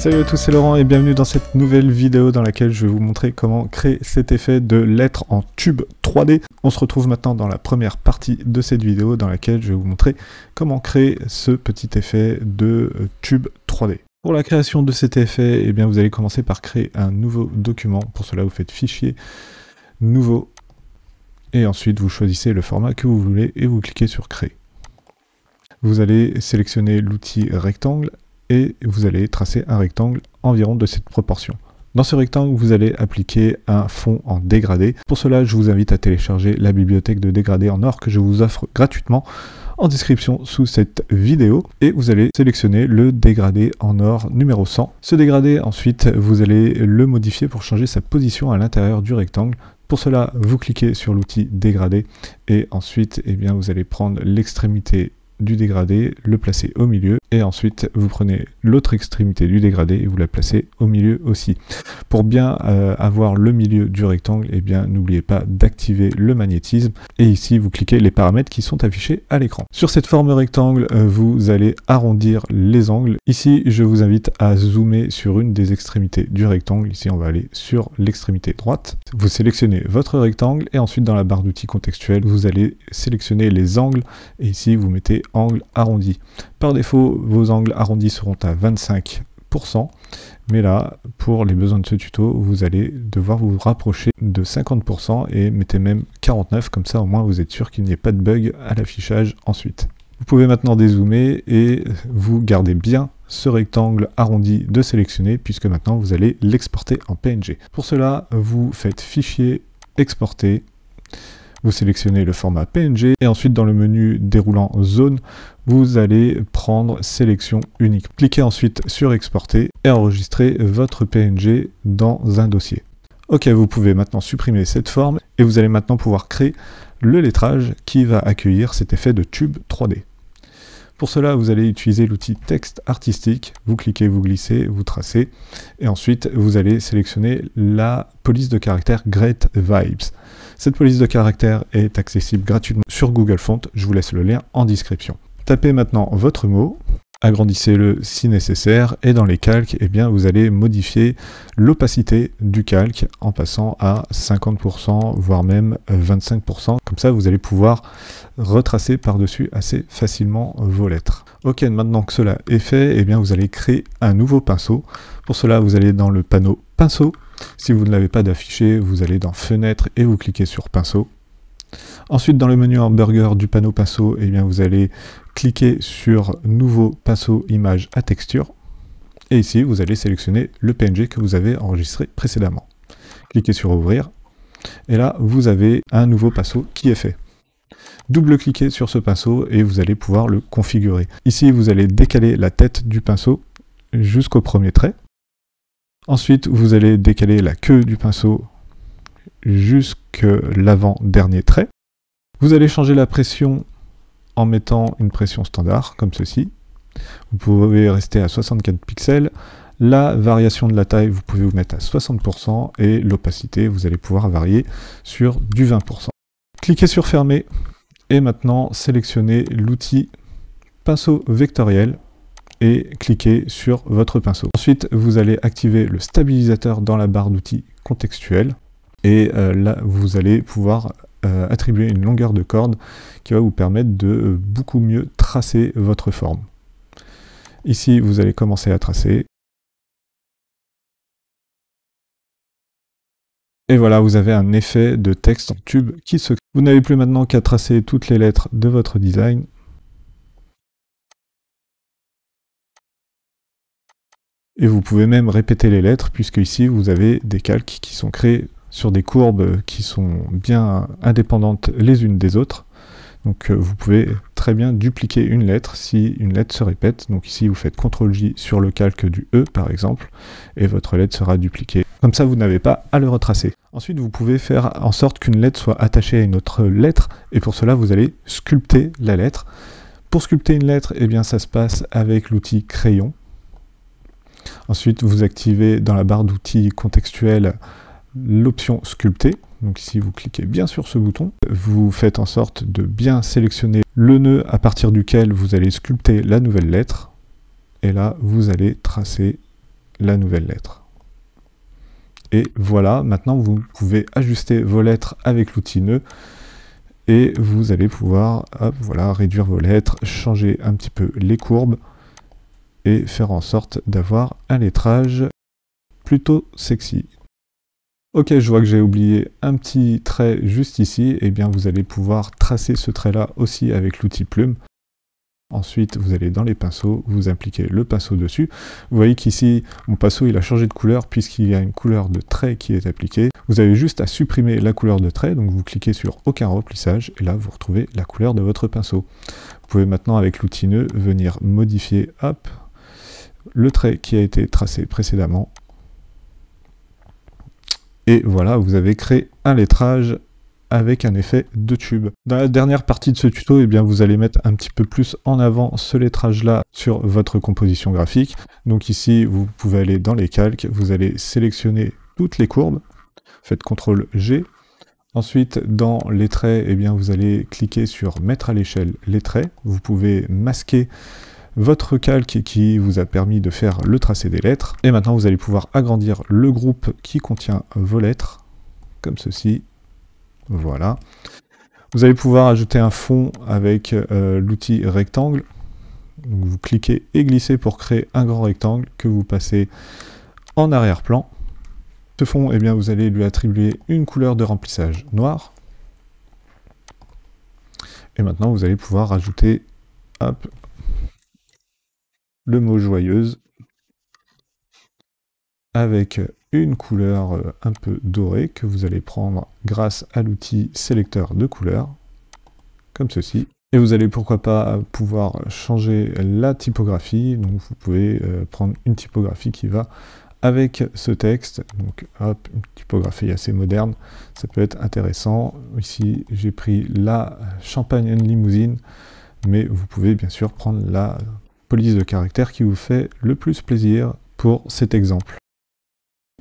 Salut à tous, c'est Laurent et bienvenue dans cette nouvelle vidéo dans laquelle je vais vous montrer comment créer cet effet de lettres en tube 3D. On se retrouve maintenant dans la première partie de cette vidéo dans laquelle je vais vous montrer comment créer ce petit effet de tube 3D. Pour la création de cet effet, eh bien, vous allez commencer par créer un nouveau document. Pour cela, vous faites Fichier, Nouveau, et ensuite vous choisissez le format que vous voulez et vous cliquez sur Créer. Vous allez sélectionner l'outil rectangle et vous allez tracer un rectangle environ de cette proportion. Dans ce rectangle, vous allez appliquer un fond en dégradé. Pour cela, je vous invite à télécharger la bibliothèque de dégradé en or que je vous offre gratuitement en description sous cette vidéo. Et vous allez sélectionner le dégradé en or numéro 100. Ce dégradé, ensuite, vous allez le modifier pour changer sa position à l'intérieur du rectangle. Pour cela, vous cliquez sur l'outil dégradé et ensuite, eh bien, vous allez prendre l'extrémité du dégradé, le placer au milieu et ensuite vous prenez l'autre extrémité du dégradé et vous la placez au milieu aussi. Pour bien avoir le milieu du rectangle, eh bien n'oubliez pas d'activer le magnétisme et ici vous cliquez les paramètres qui sont affichés à l'écran. Sur cette forme rectangle, vous allez arrondir les angles. Ici, je vous invite à zoomer sur une des extrémités du rectangle. Ici, on va aller sur l'extrémité droite. Vous sélectionnez votre rectangle et ensuite dans la barre d'outils contextuels, vous allez sélectionner les angles et ici vous mettez angle arrondi. Par défaut, vos angles arrondis seront à 25%, mais là, pour les besoins de ce tuto, vous allez devoir vous rapprocher de 50% et mettez même 49%, comme ça au moins vous êtes sûr qu'il n'y ait pas de bug à l'affichage ensuite. Vous pouvez maintenant dézoomer et vous gardez bien ce rectangle arrondi de sélectionner puisque maintenant vous allez l'exporter en PNG. Pour cela, vous faites Fichier, Exporter. Vous sélectionnez le format PNG et ensuite dans le menu déroulant zone, vous allez prendre sélection unique. Cliquez ensuite sur exporter et enregistrer votre PNG dans un dossier. Ok, vous pouvez maintenant supprimer cette forme et vous allez maintenant pouvoir créer le lettrage qui va accueillir cet effet de tube 3D. Pour cela, vous allez utiliser l'outil texte artistique. Vous cliquez, vous glissez, vous tracez et ensuite vous allez sélectionner la police de caractère Great Vibes. Cette police de caractère est accessible gratuitement sur Google Fonts. Je vous laisse le lien en description. Tapez maintenant votre mot, agrandissez-le si nécessaire et dans les calques, eh bien, vous allez modifier l'opacité du calque en passant à 50% voire même 25%. Comme ça, vous allez pouvoir retracer par-dessus assez facilement vos lettres. Ok, maintenant que cela est fait, eh bien, vous allez créer un nouveau pinceau. Pour cela, vous allez dans le panneau Pinceau. Si vous ne l'avez pas d'affiché, vous allez dans Fenêtre et vous cliquez sur Pinceau. Ensuite, dans le menu hamburger du panneau Pinceau, eh bien, vous allez cliquer sur Nouveau pinceau image à texture. Et ici, vous allez sélectionner le PNG que vous avez enregistré précédemment. Cliquez sur Ouvrir. Et là, vous avez un nouveau pinceau qui est fait. Double-cliquez sur ce pinceau et vous allez pouvoir le configurer. Ici, vous allez décaler la tête du pinceau jusqu'au premier trait. Ensuite, vous allez décaler la queue du pinceau jusqu'à l'avant-dernier trait. Vous allez changer la pression en mettant une pression standard, comme ceci. Vous pouvez rester à 64 pixels. La variation de la taille, vous pouvez vous mettre à 60% et l'opacité, vous allez pouvoir varier sur du 20%. Cliquez sur Fermer et maintenant sélectionnez l'outil pinceau vectoriel et cliquez sur votre pinceau. Ensuite, vous allez activer le stabilisateur dans la barre d'outils contextuels et là, vous allez pouvoir attribuer une longueur de corde qui va vous permettre de beaucoup mieux tracer votre forme. Ici, vous allez commencer à tracer. Et voilà, vous avez un effet de texte en tube qui se crée. Vous n'avez plus maintenant qu'à tracer toutes les lettres de votre design. Et vous pouvez même répéter les lettres, puisque ici, vous avez des calques qui sont créés sur des courbes qui sont bien indépendantes les unes des autres. Donc vous pouvez très bien dupliquer une lettre si une lettre se répète. Donc ici, vous faites CTRL-J sur le calque du E, par exemple, et votre lettre sera dupliquée. Comme ça, vous n'avez pas à le retracer. Ensuite, vous pouvez faire en sorte qu'une lettre soit attachée à une autre lettre, et pour cela, vous allez sculpter la lettre. Pour sculpter une lettre, eh bien, ça se passe avec l'outil Crayon. Ensuite, vous activez dans la barre d'outils contextuels l'option Sculpter. Donc ici, vous cliquez bien sur ce bouton. Vous faites en sorte de bien sélectionner le nœud à partir duquel vous allez sculpter la nouvelle lettre. Et là, vous allez tracer la nouvelle lettre. Et voilà, maintenant vous pouvez ajuster vos lettres avec l'outil nœud et vous allez pouvoir voilà, réduire vos lettres, changer un petit peu les courbes et faire en sorte d'avoir un lettrage plutôt sexy. Ok, je vois que j'ai oublié un petit trait juste ici, et bien vous allez pouvoir tracer ce trait-là aussi avec l'outil plume. Ensuite, vous allez dans les pinceaux, vous appliquez le pinceau dessus. Vous voyez qu'ici, mon pinceau il a changé de couleur puisqu'il y a une couleur de trait qui est appliquée. Vous avez juste à supprimer la couleur de trait, donc vous cliquez sur aucun remplissage, et là vous retrouvez la couleur de votre pinceau. Vous pouvez maintenant avec l'outil nœud venir modifier, hop, le trait qui a été tracé précédemment. Et voilà, vous avez créé un lettrage avec un effet de tube. Dans la dernière partie de ce tuto, eh bien, vous allez mettre un petit peu plus en avant ce lettrage-là sur votre composition graphique. Donc ici, vous pouvez aller dans les calques, vous allez sélectionner toutes les courbes, faites CTRL G. Ensuite, dans les traits, eh bien, vous allez cliquer sur mettre à l'échelle les traits. Vous pouvez masquer votre calque qui vous a permis de faire le tracé des lettres. Et maintenant, vous allez pouvoir agrandir le groupe qui contient vos lettres, comme ceci. Voilà. Vous allez pouvoir ajouter un fond avec l'outil rectangle. Donc, vous cliquez et glissez pour créer un grand rectangle que vous passez en arrière-plan. Ce fond, eh bien, vous allez lui attribuer une couleur de remplissage noir. Et maintenant, vous allez pouvoir ajouter hop, le mot joyeuse avec une couleur un peu dorée que vous allez prendre grâce à l'outil sélecteur de couleurs, comme ceci. Et vous allez pourquoi pas pouvoir changer la typographie, donc vous pouvez prendre une typographie qui va avec ce texte, donc hop, une typographie assez moderne, ça peut être intéressant. Ici j'ai pris la Champagne & Limousine, mais vous pouvez bien sûr prendre la police de caractère qui vous fait le plus plaisir pour cet exemple.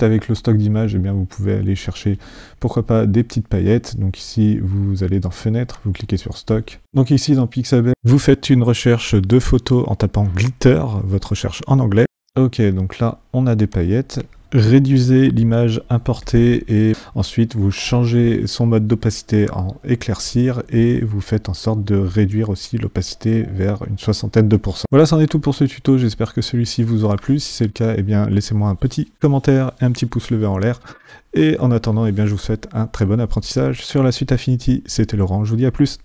Avec le stock d'images, eh bien, vous pouvez aller chercher, pourquoi pas, des petites paillettes. Donc ici, vous allez dans Fenêtre, vous cliquez sur Stock. Donc ici, dans Pixabay, vous faites une recherche de photos en tapant Glitter, votre recherche en anglais. Ok, donc là, on a des paillettes. Réduisez l'image importée et ensuite vous changez son mode d'opacité en éclaircir et vous faites en sorte de réduire aussi l'opacité vers une 60%. Voilà, c'en est tout pour ce tuto, j'espère que celui-ci vous aura plu. Si c'est le cas, eh bien laissez-moi un petit commentaire et un petit pouce levé en l'air. Et en attendant, eh bien je vous souhaite un très bon apprentissage sur la suite Affinity. C'était Laurent, je vous dis à plus.